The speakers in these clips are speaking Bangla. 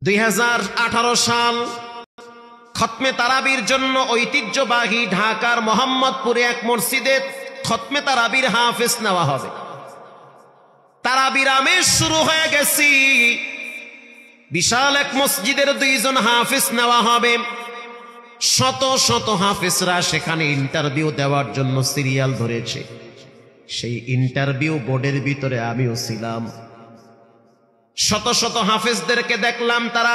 2018 সাল খতমে তারাবির জন্য ঐতিহ্যবাহী ঢাকার মোহাম্মদপুরে এক মসজিদে খতমে তারাবির হাফেজ নেওয়া হবে। তারাবির আমেজ শুরু হয়ে গেছি। বিশাল এক মসজিদের 2 জন হাফেজ নেওয়া হবে। শত শত হাফেজরা সেখানে ইন্টারভিউ দেওয়ার জন্য সিরিয়াল ধরেছে। সেই ইন্টারভিউ বোর্ডের ভিতরে আমিও ছিলাম। শত শত হাফেজদেরকে দেখলাম তারা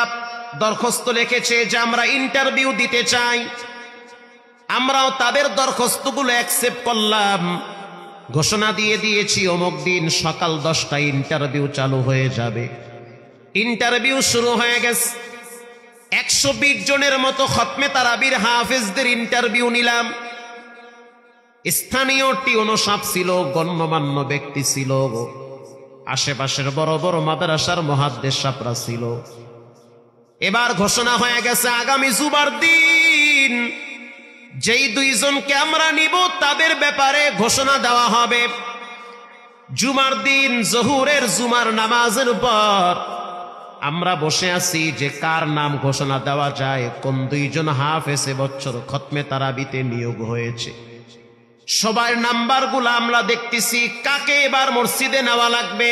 দরখাস্ত লিখেছে যে আমরা ইন্টারভিউ দিতে চাই। আমরাও তাদের দরখাস্তগুলো অ্যাকসেপ্ট করলাম। ঘোষণা দিয়ে দিয়েছি অমুক দিন সকাল 10টায় ইন্টারভিউ চালু হয়ে যাবে। ইন্টারভিউ শুরু হয়ে গেছে। 120 জনের মতো খতমে তারাবির হাফেজদের ইন্টারভিউ নিলাম। স্থানীয় টিউনো সাহেব ছিল, গণ্যমান্য ব্যক্তি ছিল, আশেপাশের বড় বড় মাদ্রাসার মুহাদ্দিস সাহেবরা ছিল। এবার ঘোষণা হয়ে গেছে আগামী জুমার দিন যেই 2 জনকে আমরা নিব তাদের ব্যাপারে ঘোষণা দেওয়া হবে। জুমার দিন জোহরের জুমার নামাজের পর আমরা বসে আছি যে কার নাম ঘোষণা দেওয়া যায়, কোন 2 জন হাফেজ এবছর খতমে তারাবিতে নিয়োগ হয়েছে। সবার নাম্বারগুলো আমরা দেখতেছি, কাকে এবার মসজিদে নেওয়া লাগবে।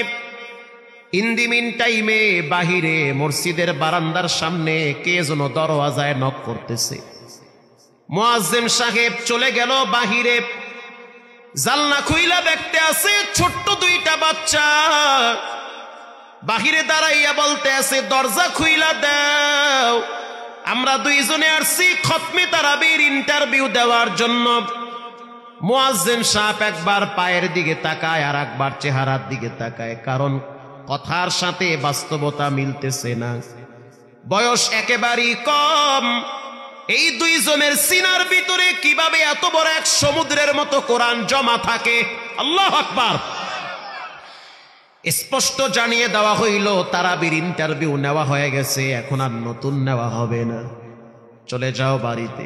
ইন দি মিন টাইমে বাহিরে মসজিদের বারান্দার সামনে কে যেন দরওয়াজায় নক করতেছে। মুয়াজ্জিন সাহেব চলে গেল বাহিরে। জানলা খুইলা দেখতে আছে ছোট্ট 2টা বাচ্চা বাহিরে দাঁড়াইয়া বলতে আছে দরজা খুইলা দাও, আমরা 2 জনে আসছি খতমে তারাবির ইন্টারভিউ দেওয়ার জন্য। মুয়াজ্জিন সাহেব একবার পায়ের দিকে তাকায় আর একবার চেহারার দিকে তাকায়, কারণ কথার সাথে বাস্তবতা মিলতেছে না। বয়স একেবারেই কম। এই 2 জনের সিনার ভিতরে কিভাবে এত বড় এক সমুদ্রের মতো কোরআন জমা থাকে! আল্লাহু আকবার। স্পষ্ট জানিয়ে দেওয়া হইল তারাবির ইন্টারভিউ নেওয়া হয়ে গেছে, এখন আর নতুন নেওয়া হবে না, চলে যাও বাড়িতে।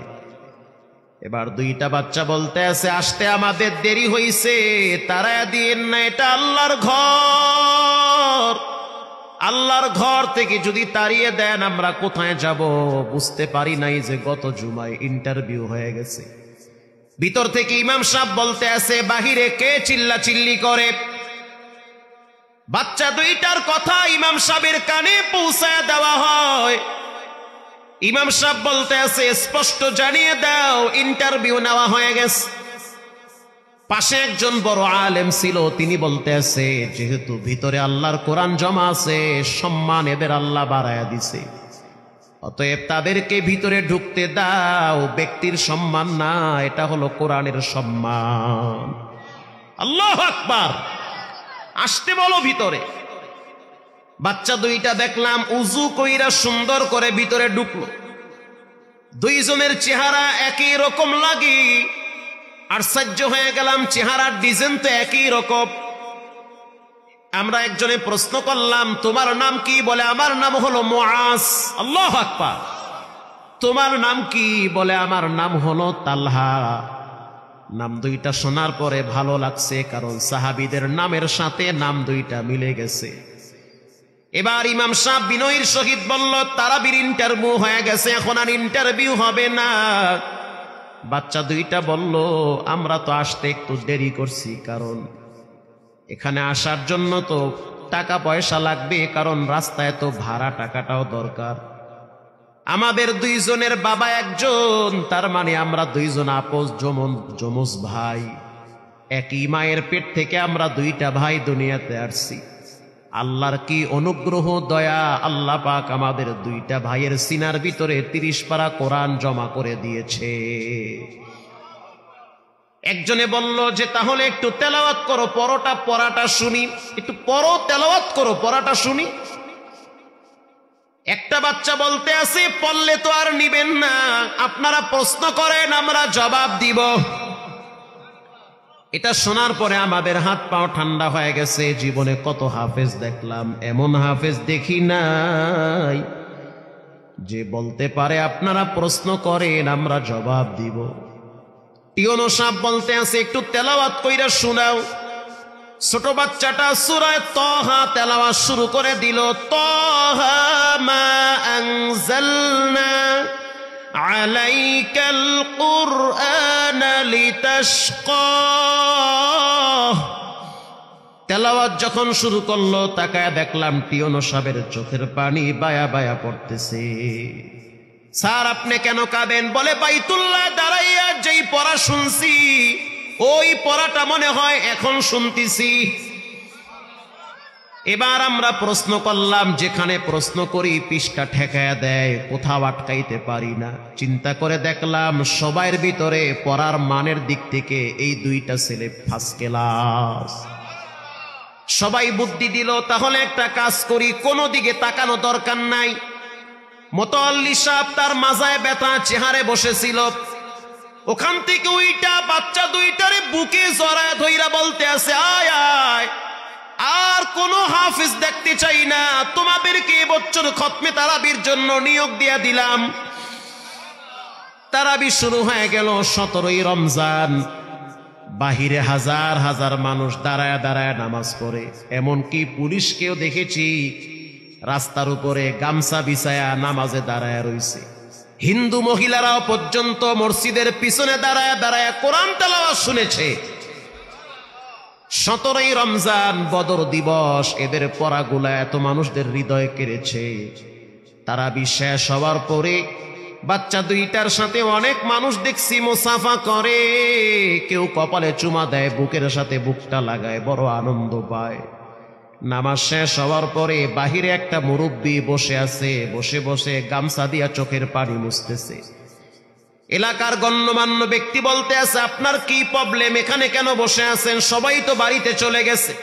এবার 2টা বাচ্চা বলতে আছে আসতে আমাদের দেরি হইছে, তারা দিন না, এটা আল্লাহর ঘর। আল্লাহর ঘর থেকে যদি তাড়িয়ে দেন আমরা কোথায় যাব? বুঝতে পারি নাই যে গত জুমায় ইন্টারভিউ হয়ে গেছে। ভিতর থেকে ইমাম সাহেব বলতে আছে বাহিরে কে চিল্লা চিল্লি করে। বাচ্চা 2টার কথা ইমাম সাহেবের কানে পৌঁছায় দেওয়া হয়। ইমাম সাহেব বলতে আছে স্পষ্ট জানিয়ে দাও ইন্টারভিউ নেওয়া হয়ে গেছে। পাশে একজন বড় আলেম ছিল, তিনি বলতে আছে যেহেতু ভিতরে আল্লাহর কোরআন জমা আছে, সম্মান এদের আল্লাহ বাড়ায়া দিছে, অতএব তাদেরকে ভিতরে ঢুকতে দাও। ব্যক্তির সম্মান না, এটা হলো কোরআনের সম্মান। আল্লাহু আকবার। আসতে বলো ভিতরে। বাচ্চা 2টা দেখলাম উজু কইরা সুন্দর করে ভিতরে ঢুকলো। 2 জনের চেহারা একই রকম লাগে। আশ্চর্য হয়ে গেলাম, চেহারার ডিজাইন তো একই রকম। আমরা একজনে প্রশ্ন করলাম তোমার নাম কি? বলে আমার নাম হলো মুআজ। আল্লাহু আকবার। তোমার নাম কি? বলে আমার নাম হলো তালহা। নাম 2টা শোনার পরে ভালো লাগছে, কারণ সাহাবীদের নামের সাথে নাম 2টা মিলে গেছে। এবার ইমাম সাহেব বিনয়ের সহিত বলল তারাবির ইন্টারভিউ হয়ে গেছে, এখন আর ইন্টারভিউ হবে না। বাচ্চা 2টা বলল আমরা তো আসতে একটু দেরি করছি, কারণ এখানে আসার জন্য তো টাকা পয়সা লাগবে, কারণ রাস্তায় তো ভাড়া টাকাটাও দরকার। আমাদের 2 জনের বাবা একজন, তার মানে আমরা 2 জন আপোস যমজ ভাই। একই মায়ের পেট থেকে আমরা 2টা ভাই দুনিয়াতে আসছি। আল্লাহর কি অনুগ্রহ দয়া, আল্লাহ পাক আমাদের 2টা ভাইয়ের সিনার ভিতরে 30 পারা কোরআন জমা করে দিয়েছে। একজনে বলল যে তাহলে একটু তেলাওয়াত করো, পড়াটা শুনি। একটু পড়ো, তেলাওয়াত করো, পড়াটা শুনি। একটা বাচ্চা বলতে আছে পড়লে তো আর নিবেন না, আপনারা প্রশ্ন করেন আমরা জবাব দিব। এটা শোনার পরে আমাদের হাত পাও ঠান্ডা হয়ে গেছে। জীবনে কত হাফেজ দেখলাম, এমন হাফেজ দেখি নাই যে বলতে পারে আপনারা প্রশ্ন করেন আমরা জবাব দিব। টিউনো সাহেব বলতে আছে একটু তেলাওয়াত কইরা শোনাও। ছোট বাচ্চাটা সূরা তাহা তেলাওয়াত শুরু করে দিল। তাহা মা আনজালনা আলাইকাল কুরআনা লিতাশকা। তেলাওয়াত যখন শুরু করলো তাকায় দেখলাম টিয়নো সাহেবের চোখের পানি বায়া বায়া পড়তেছে। স্যার আপনি কেন কাঁদেন? বলে বাইতুল্লাহ দাঁড়াইয়া যেই পড়া শুনছি ওই পড়াটা মনে হয় এখন শুনতেছি। এবার আমরা প্রশ্ন করলাম, যেখানে প্রশ্ন করি পৃষ্ঠা ঠেকায়া দেয়, কোথাও আটকাইতে পারি না। চিন্তা করে দেখলাম সবার ভিতরে পড়ার মানের দিক থেকে এই দুইটা ছেলে ফার্স্ট ক্লাস। সবাই বুদ্ধি দিল, তাহলে একটা কাজ করি, কোনো দিকে তাকানো দরকার নাই। মোতাল্লি সাহেব তার মাজায় ব্যথা, চেহারে বসেছিল, ওখান থেকে ওইটা বাচ্চা দুইটারে বুকে জড়ায় ধইরা বলতে আছে, আয় আয়, আর কোন হাফিজ দেখতে চাই না, তোমাদেরকে এবছর খতমে তারাবির জন্য নিয়োগ দিয়া দিলাম। তারাবি শুরু হয়ে গেল 17ই রমজান। বাহিরে হাজার হাজার মানুষ দাঁড়ায় দাঁড়ায় নামাজ পড়ে, এমনকি পুলিশকেও দেখেছি রাস্তার উপরে গামছা বিছায়া নামাজে দাঁড়ায় রইছে। হিন্দু মহিলারাও পর্যন্ত মসজিদের পিছনে দাঁড়ায় দাঁড়ায় কোরআন তেলাওয়াত শুনেছে। 17ই রমজান বদর দিবস, এদের পড়াগুলা এত মানুষদের হৃদয় কেড়েছে। তারাবি শেষ হওয়ার পরে বাচ্চা দুইটার সাথে অনেক মানুষ দেখছি মুসাফা করে, কেউ কপালে চুমা দেয়, বুকের সাথে বুকটা লাগায়, বড় আনন্দ পায়। নামাজ শেষ হওয়ার পরে বাহিরে একটা মুরব্বী বসে আছে, বসে বসে গামছা দিয়া চোখের পানি মুছতেছে। এলাকার গণ্যমান্য ব্যক্তি বলতে আছে, আপনার কি প্রবলেম, এখানে কেন বসে আছেন? সবাই তো বাড়িতে চলে গেছে।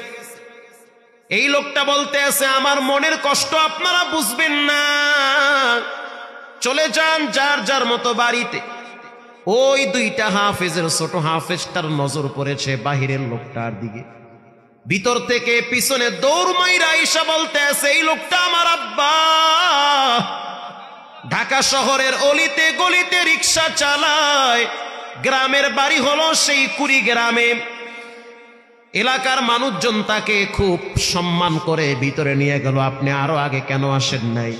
এই লোকটা বলতে আছে, আমার মনের কষ্ট আপনারা বুঝবেন না, চলে যান যার যার মতো বাড়িতে। ওই দুইটা হাফেজের ছোট হাফেজটার নজর পড়েছে বাহিরের লোকটার দিকে। ভিতর থেকে পিছনে দৌড় মাইরা আইসা বলতে আছে, এই লোকটা আমার আব্বা, ঢাকা শহরের অলিতে গলিতে রিক্সা চালায়, গ্রামের বাড়ি হলো সেই কুড়িগ্রামে। এলাকার মানুষজন তাকে খুব সম্মান করে ভিতরে নিয়ে গেল। আপনি আরো আগে কেন আসেন নাই?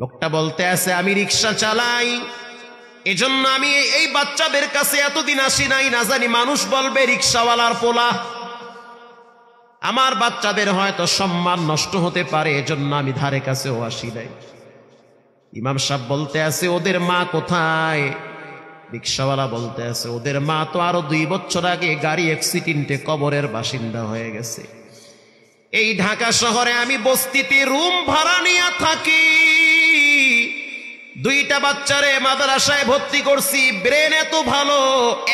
লোকটা বলতে আছে, আমি রিক্সা চালাই, এজন্য আমি এই বাচ্চাদের কাছে এতদিন আসি নাই, না জানি মানুষ বলবে রিক্সাওয়ালার পোলা, আমার বাচ্চাদের হয়তো সম্মান নষ্ট হতে পারে, এজন্য আমি ধারে কাছেও আসি নাই। ইমাম সাহেব বলতে আছে, ওদের মা কোথায়? রিক্সাওয়ালা বলতে আছে, ওদের মা তো আরো 2 বছর আগে গাড়ি অ্যাক্সিডেন্টে কবরের বাসিন্দা হয়ে গেছে। এই ঢাকা শহরে আমি বস্তিতে রুম ভাড়া নিয়ে থাকি, 2টা বাচ্চারে মাদ্রাসায় ভর্তি করছি, ব্রেন এত ভালো,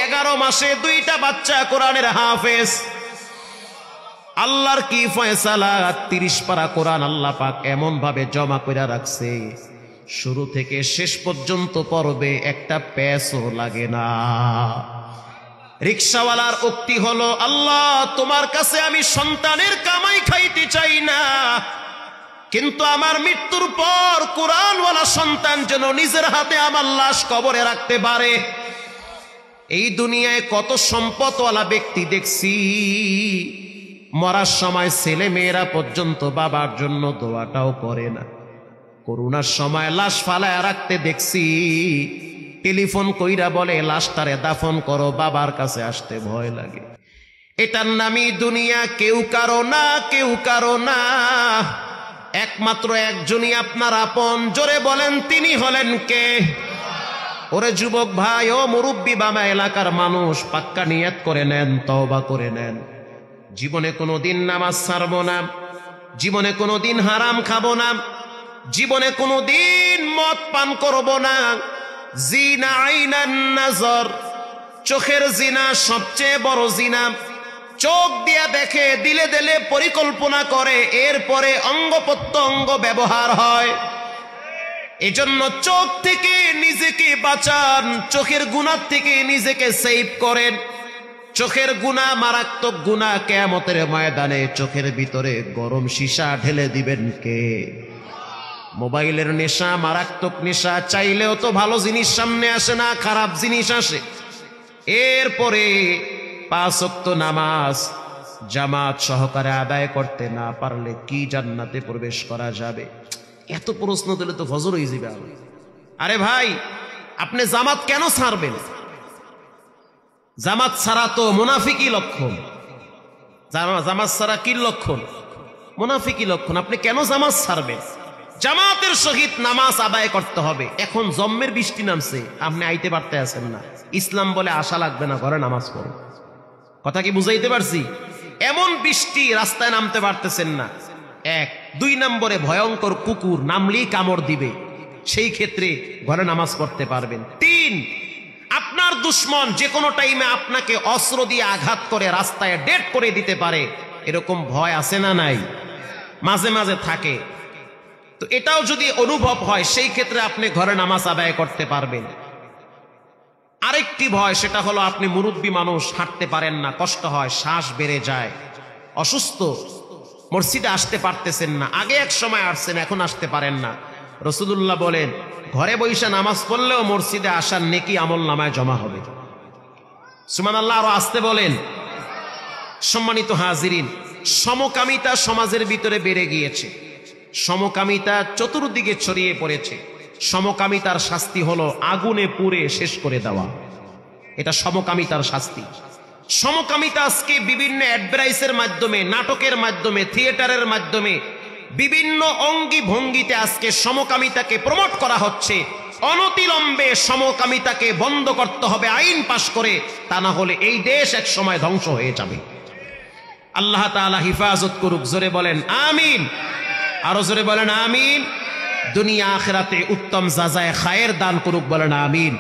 11 মাসে 2টা বাচ্চা কোরআনের হাফেজ। আল্লাহর কি ফয়সালা, 30 পারা কোরআন আল্লাহ পাক এমন ভাবে জমা করে রাখছে, শুরু থেকে শেষ পর্যন্ত পড়বে, একটা পেছও লাগে না। রিক্সাওয়ালার উক্তি হলো, আল্লাহ তোমার কাছে আমি সন্তানের কামাই খাইতে চাই না, কিন্তু আমার মৃত্যুর পর কোরআনওয়ালা সন্তান যেন নিজের হাতে আমার লাশ কবরে রাখতে পারে। এই দুনিয়ায় কত সম্পদওয়ালা ব্যক্তি দেখছি, মরার সময় ছেলে মেয়েরা পর্যন্ত বাবার জন্য দোয়াটাও করে না। করোনার সময় লাশ ফালায় রাখতে দেখছি, টেলিফোন কইরা বলে লাশটারে দাফন করো, বাবার কাছে আসতে ভয় লাগে। এটার নামই দুনিয়া, কেউ কারো না, কেউ কারো না, একমাত্র একজনই আপনার আপন। জোরে বলেন, তিনি হলেন কে? ওরে যুবক ভাই, ও মুরব্বী বাবা, এলাকার মানুষ, পাক্কা নিয়ত করে নেন, তওবা করে নেন, জীবনে কোনোদিন নামাজ ছাড়বো না, জীবনে কোনোদিন হারাম খাবো না, জীবনে কোনোদিন মদ পান করব না। জিনা আইনান নাজর, চোখের জিনা সবচেয়ে বড় জিনা। চোখ দিয়া দেখে, দিলে দিলে পরিকল্পনা করে, এরপরে অঙ্গ প্রত্যঙ্গ ব্যবহার হয়। এজন্য চোখ থেকে নিজেকে বাঁচান, চোখের গুনাহ থেকে নিজেকে সেভ করেন। চোখের গুনাহ মারাত্মক গুনাহ, কিয়ামতের ময়দানে চোখের ভিতরে গরম সীসা ঢেলে দিবেন কে? মোবাইলের নেশা মারাত্মক নেশা, চাইলেও তো ভালো জিনিস সামনে আসে না, খারাপ জিনিস আসে। এরপরে 5 ওয়াক্ত নামাজ জামাত সহকারে আদায় করতে না পারলে কি জান্নাতে প্রবেশ করা যাবে? এত প্রশ্ন দিলে তো ফজর হয়ে যাবে। আরে ভাই, আপনি জামাত কেন ছাড়বেন? জামাত ছাড়া তো মুনাফিকি লক্ষণ। জামাত ছাড়া কি লক্ষণ? মুনাফিকি লক্ষণ। আপনি কেন জামাত ছাড়বেন? জামাতের সহিত নামাজ আদায় করতে হবে। এখন জম্মের বৃষ্টি নামছে, আপনি আইতে পারতে আছেন না, ইসলাম বলে আশা লাগবে না, ঘরে নামাজ পড়ো। কথা কি বুঝাইতে পারছি? এমন বৃষ্টি, রাস্তায় নামতে পারতেছেন না। এক। 2 নম্বরে ভয়ঙ্কর কুকুর, নামলেই কামড় দিবে, সেই ক্ষেত্রে ঘরে নামাজ পড়তে পারবেন। 3, আপনার দুশ্মন যে কোনো টাইমে আপনাকে অস্ত্র দিয়ে আঘাত করে রাস্তায় ডেড করে দিতে পারে, এরকম ভয় আছে না নাই? মাঝে মাঝে থাকে। তো এটাও যদি অনুভব হয়, সেই ক্ষেত্রে আপনি ঘরে নামাজ আদায় করতে পারবেন। আরেকটি ভয়, সেটা হলো আপনি মুরব্বী মানুষ, হাঁটতে পারেন না, কষ্ট হয়, শ্বাস বেড়ে যায়, অসুস্থ, মসজিদে আসতে পারতেছেন না। আগে এক সময় আসছেন, এখন আসতে পারেন না। রাসূলুল্লাহ বলেন, ঘরে বসে নামাজ পড়লেও মসজিদে আসার নেকি আমল নামায় জমা হবে। সুবহানাল্লাহ। আরো আসতে বলেন। সম্মানিত হাজিরিন, সমকামিতা সমাজের ভিতরে বেড়ে গিয়েছে। সমকামিতা চতুর্দিকে ছড়িয়ে পড়েছে। সমকামিতার শাস্তি হলো আগুনে পুড়ে শেষ করে দেওয়া। এটা সমকামিতার শাস্তি। সমকামিতা আজকে বিভিন্ন অ্যাডভার্টাইজের মাধ্যমে, নাটকের মাধ্যমে, থিয়েটারের মাধ্যমে, বিভিন্ন অঙ্গি ভঙ্গিতে আজকে সমকামিতাকে প্রমোট করা হচ্ছে। অনতিলম্বে সমকামিতাকে বন্ধ করতে হবে আইন পাশ করে, তা না হলে এই দেশ এক সময় ধ্বংস হয়ে যাবে। আল্লাহ তাআলা হিফাজত করুক। জোরে বলেন আমিন। আরো জোরে বলেন আমিন। দুনিয়া আখিরাতে উত্তম জাযায়ে খায়ের দান করুক, বলেন আমিন।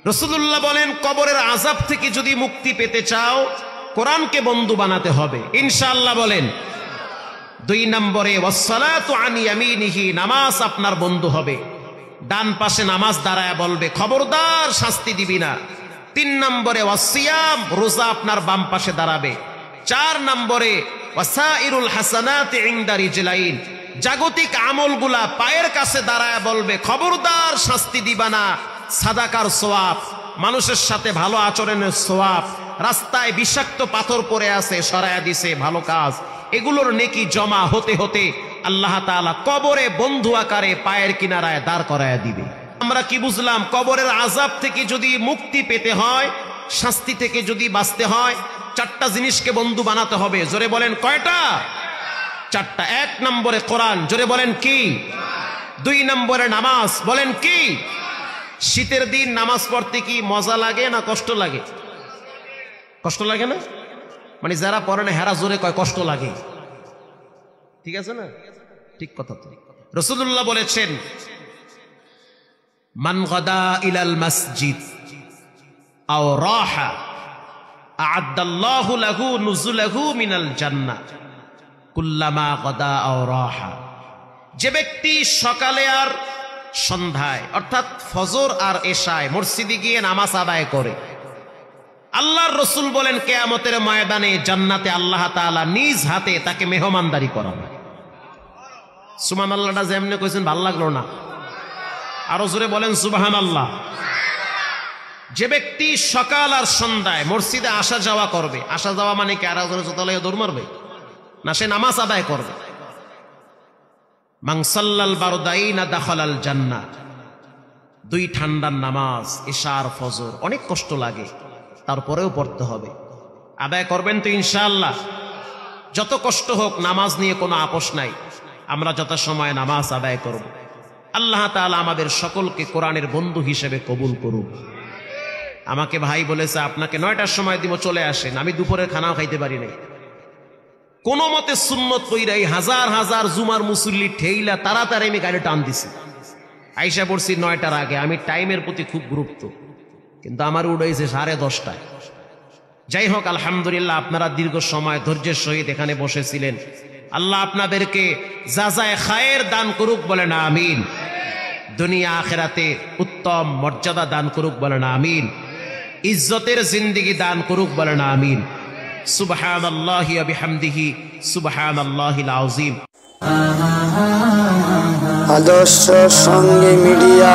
রাসূলুল্লাহ বলেন, কবরের আযাব থেকে যদি মুক্তি পেতে চাও, কোরআনকে বন্ধু বানাতে হবে ইনশাআল্লাহ। বলেন। 2 নম্বরে ওয়াসসালাতু আন ইয়ামিনিহি, নামাজ আপনার বন্ধু হবে। ডান পাশে নামাজ দাঁড়ায় বলবে, খবরদার শাস্তি দিবি না। 3 নম্বরে ওয়াসিয়াম, রোজা আপনার বাম পাশে দাঁড়াবে। 4 নম্বরে ওয়াসাইরুল হাসানাতি ইনদা রিজলাইন, জাগতিক আমলগুলা পায়ের কাছে দাঁড়ায় বলবে, খবরদার শাস্তি দিবা না। সাদাকার সওয়াব, মানুষের সাথে ভালো আচরণের সওয়াব, রাস্তায় বিষাক্ত পাথর পড়ে আছে সরায়া দিছে, ভালো কাজ, এগুলোর নেকি জমা হতে হতে আল্লাহ তাআলা কবরে বন্ধু আকারে পায়ের কিনারায় দাঁড় করায়া দিবে। আমরা কি বুঝলাম? কবরের আযাব থেকে যদি মুক্তি পেতে হয়, শাস্তি থেকে যদি বাঁচতে হয়, 4টা জিনিসকে বন্ধু বানাতে হবে। জোরে বলেন কয়টা? 4টা। 1 নম্বরে কোরআন, জোরে বলেন কি? 2 নম্বরে নামাজ, বলেন কি? শীতের দিন নামাজ পড়তে কি মজা লাগে না কষ্ট লাগে? কষ্ট লাগে না? মানে যারা পড়ে না হেরা জোরে কয় কষ্ট লাগে। ঠিক আছে না? ঠিক কথা তো। রাসূলুল্লাহ বলেছেন, মান গাদা ইলাল মসজিদ আও রাহা আ'আদাল্লাহু লাহু নুজুলাহু মিনাল জান্নাহ কুল্লামা গাদা আও রাহা। যে ব্যক্তি সকালে আর সন্ধ্যায়, অর্থাৎ ফজর আর এশায় মসজিদে গিয়ে নামাজ আদায় করে, আল্লাহর রাসূল বলেন, কিয়ামতের ময়দানে জান্নাতে আল্লাহ তাআলা নিজ হাতে তাকে মেহমানদারি করাবে। সুবহানাল্লাহটা যেমনে কইছেন ভাল লাগলো না? আরো জোরে বলেন সুবহানাল্লাহ। যে ব্যক্তি সকাল আর সন্ধ্যায় মসজিদে আসা যাওয়া করবে, আসা যাওয়া মানে কি আর একজনের জোতালায় দৌড় মারবে না, সে নামাজ আদায় করবে। মান সাল্লাল বারদাইনা দাখালাল জান্নাহ, 2 ঠান্ডার নামাজ এশা আর ফজর, অনেক কষ্ট লাগে, তারপরেও পড়তে হবে। আদায় করবেন তো ইনশাআল্লাহ? যত কষ্ট হোক, নামাজ নিয়ে কোনো আপোষ নাই। আমরা যথাসময়ে নামাজ আদায় করব। আল্লাহ তাআলা আমাদের সকলকে কোরআনের বন্ধু হিসেবে কবুল করুক। আমাকে ভাই বলেছে, আপনাকে 9টার সময় দিব, চলে আসেন। আমি দুপুরের খানাও খাইতে পারি নাই, কোন মতে সুন্নত কইরাই হাজার হাজার জুমার মুসল্লি ঠেইলা তাড়াতাড়ি আমি গাড়ি টান দিছি, আইসা পড়ছি 9টার আগে। আমি টাইমের প্রতি খুব গুরুত্ব, কিন্তু আমার উড়াইছে 10:30টায়। যাই হোক, আলহামদুলিল্লাহ, আপনারা দীর্ঘ সময় ধৈর্যের সহিত এখানে বসেছিলেন। আল্লাহ আপনাদেরকে জাযায়ে খায়ের দান করুক, বলেন আমিন। দুনিয়া আখিরাতে উত্তম মর্যাদা দান করুক, বলেন আমিন। ইজ্জতের জিন্দেগি দান করুক, বলেন আমিন। সুবহানাল্লাহি ওয়া বিহামদিহি, সুবহানাল্লাহিল আযীম। আদর্শ সঙ্গে মিডিয়া।